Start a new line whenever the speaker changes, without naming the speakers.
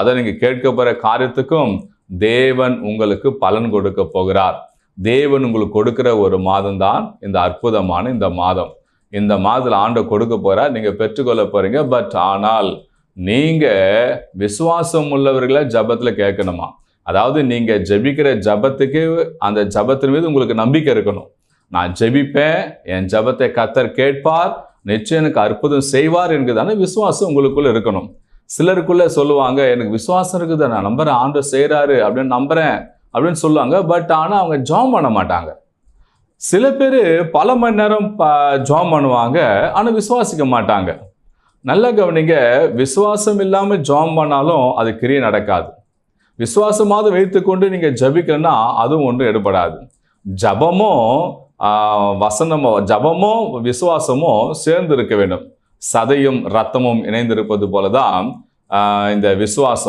அதை நீங்க கேட்க போற காரியத்துக்கும் தேவன் உங்களுக்கு பலன் கொடுக்க போகிறார். தேவன் உங்களுக்கு கொடுக்கிற ஒரு மாதம் தான் இந்த அற்புதமான இந்த மாதம். இந்த மாதத்தில் ஆண்டவர் கொடுக்க போறார், நீங்க பெற்றுக்கொள்ள போறீங்க. பட் ஆனால் நீங்க விசுவாசம் உள்ளவர்களை ஜபத்துல கேட்கணுமா? அதாவது நீங்க ஜெபிக்கிற ஜபத்துக்கு அந்த ஜபத்தின் மீது உங்களுக்கு நம்பிக்கை இருக்கணும். நான் ஜெபிப்பேன், என் ஜபத்தை கர்த்தர் கேட்பார், நிச்சயம் எனக்கு அற்புதம் செய்வார் என்கிறதான விசுவாசம் உங்களுக்குள்ள இருக்கணும். சிலருக்குள்ள சொல்லுவாங்க, எனக்கு விசுவாசம் இருக்குது, நான் நம்புறேன், ஆண்டவர் செய்யறாரு அப்படின்னு நம்புறேன் அப்படின்னு சொல்லுவாங்க. பட் ஆனா அவங்க ஜெபம் பண்ண மாட்டாங்க. சில பேர் பல மணி நேரம் ஜெபம் பண்ணுவாங்க, ஆனா விசுவாசிக்க மாட்டாங்க. நல்ல கவனிங்க, விசுவாசம் இல்லாம ஜெபம் பண்ணாலும் அது கிரியை நடக்காது. விசுவாசமாவது வைத்துக்கொண்டு நீங்க ஜபிக்கணும்னா அதுவும் ஒன்று எடுபடாது. ஜபமும் வசனமும், ஜபமும் விசுவாசமும் சேர்ந்து இருக்க வேண்டும். சதையும் ரத்தமும் இணைந்திருப்பது போலதான் இந்த விசுவாசம்